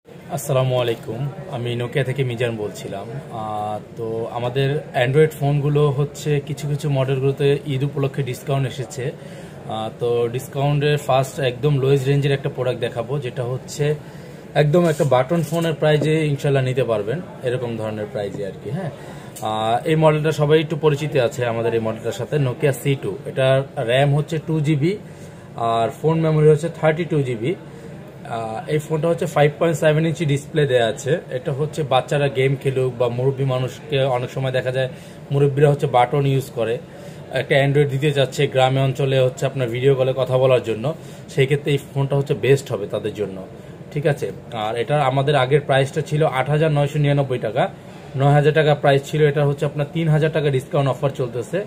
আসসালামু আলাইকুম। আমি নোকিয়া থেকে মিজান বলছিলাম। তো আমাদের অ্যান্ড্রয়েড ফোনগুলো হচ্ছে কিছু কিছু মডেলগুলোতে ঈদ উপলক্ষে ডিসকাউন্ট এসেছে। তো ডিসকাউন্টের ফার্স্ট একদম লোয়েস্ট রেঞ্জের একটা প্রোডাক্ট দেখাবো, যেটা হচ্ছে একদম একটা বাটন ফোনের প্রাইজে ইনশাল্লাহ নিতে পারবেন, এরকম ধরনের প্রাইজে আর কি। হ্যাঁ, এই মডেলটা সবাই একটু পরিচিত আছে আমাদের এই মডেলটার সাথে, নোকিয়া C2। এটার র্যাম হচ্ছে 2GB আর ফোন মেমোরি হচ্ছে 32GB। এই ফোনটা হচ্ছে 5.7 ইঞ্চি ডিসপ্লে দেওয়া আছে। এটা হচ্ছে বাচ্চারা গেম খেলুক বা মুরব্বী মানুষকে, অনেক সময় দেখা যায় মুরব্বীরা হচ্ছে বাটন ইউজ করে, একটা অ্যান্ড্রয়েড দিতে যাচ্ছে গ্রামে অঞ্চলে হচ্ছে আপনার ভিডিও কলে কথা বলার জন্য, সেই ক্ষেত্রে এই ফোনটা হচ্ছে বেস্ট হবে তাদের জন্য। ঠিক আছে। আর এটার আমাদের আগের প্রাইসটা ছিল 8,999 টাকা, 9,000 টাকা প্রাইস ছিল। এটা হচ্ছে আপনার 3,000 টাকা ডিসকাউন্ট অফার চলতেছে।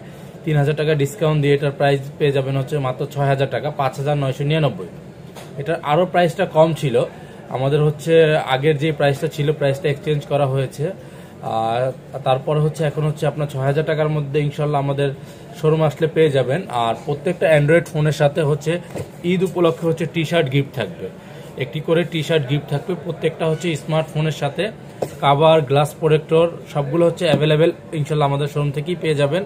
3,000 টাকা ডিসকাউন্ট দিয়ে এটার প্রাইস পেয়ে যাবেন হচ্ছে মাত্র 6,000 টাকা, 5,999। এটার আরও প্রাইসটা কম ছিল, আমাদের হচ্ছে আগের যে প্রাইসটা ছিল প্রাইসটা এক্সচেঞ্জ করা হয়েছে। আর তারপরে হচ্ছে এখন হচ্ছে আপনার 6,000 টাকার মধ্যে ইনশাল্লাহ আমাদের শোরুম আসলে পেয়ে যাবেন। আর প্রত্যেকটা অ্যান্ড্রয়েড ফোনের সাথে হচ্ছে ঈদ উপলক্ষে হচ্ছে টি শার্ট গিফট থাকবে, একটি করে টি শার্ট গিফট থাকবে প্রত্যেকটা হচ্ছে স্মার্টফোনের সাথে। কাভার, গ্লাস প্রোটেক্টর সবগুলো হচ্ছে অ্যাভেলেবেল ইনশাল্লাহ আমাদের শোরুম থেকেই পেয়ে যাবেন।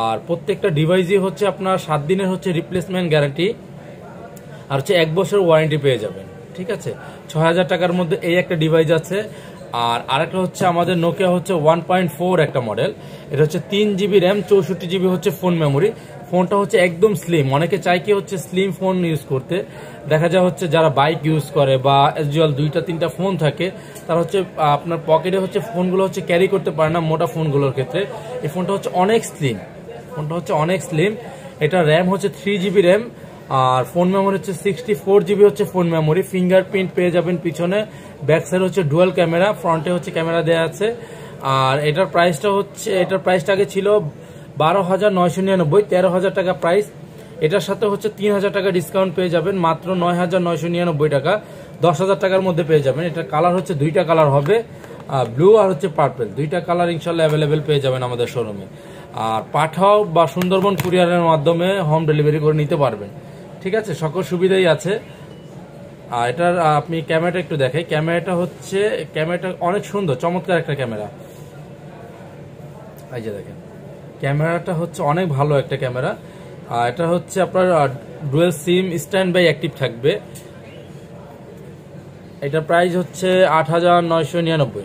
আর প্রত্যেকটা ডিভাইসই হচ্ছে আপনার 7 দিনের হচ্ছে রিপ্লেসমেন্ট গ্যারান্টি, আর হচ্ছে 1 বছর ওয়ারেন্টি পেয়ে যাবেন। ঠিক আছে, 6,000 টাকার মধ্যে এই একটা ডিভাইস আছে। আর আরেকটা হচ্ছে আমাদের নোকিয়া হচ্ছে 1.4 একটা মডেল। এটা হচ্ছে 3GB র্যাম, 64GB হচ্ছে ফোন মেমোরি। ফোনটা হচ্ছে একদম স্লিম, অনেকে চাই কি হচ্ছে স্লিম ফোন ইউজ করতে। দেখা যায় হচ্ছে যারা বাইক ইউজ করে বা অ্যাজুয়াল 2-3টা ফোন থাকে, তারা হচ্ছে আপনার পকেটে হচ্ছে ফোনগুলো হচ্ছে ক্যারি করতে পারে না মোটা ফোনগুলোর ক্ষেত্রে। এই ফোনটা হচ্ছে অনেক স্লিম, ফোনটা হচ্ছে অনেক স্লিম। এটা র্যাম হচ্ছে 3GB র্যাম, আর ফোন মেমোরি হচ্ছে 64GB হচ্ছে ফোন মেমোরি। ফিঙ্গারপ্রিন্ট পেয়ে যাবেন পিছনে, ব্যাক সাইড হচ্ছে ডুয়াল ক্যামেরা, ফ্রন্টে হচ্ছে ক্যামেরা দেওয়া আছে। আর এটার প্রাইসটা আগে ছিল 12,999, 13,000 টাকা প্রাইস। এটার সাথে হচ্ছে 3,000 টাকা ডিসকাউন্ট পেয়ে যাবেন, মাত্র 9,999 টাকা, 10,000 টাকার মধ্যে পেয়ে যাবেন। এটার কালার হচ্ছে দুইটা কালার হবে, ব্লু আর হচ্ছে পার্পল, দুইটা কালার ইনশাল্লাহ অ্যাভেলেবেল পেয়ে যাবেন আমাদের শোরুমে। আর পাঠাও বা সুন্দরবন কুরিয়ারের মাধ্যমে হোম ডেলিভারি করে নিতে পারবেন। ঠিক আছে, সকল সুবিধাই আছে। আর এটার আপনি ক্যামেরাটা একটু দেখাই। ক্যামেরাটা অনেক সুন্দর, চমৎকার একটা ক্যামেরা। এই যে দেখেন, ক্যামেরাটা হচ্ছে অনেক ভালো একটা ক্যামেরা। আর এটা হচ্ছে আপনার dual SIM standby active থাকবে। এটার প্রাইস হচ্ছে 8,999।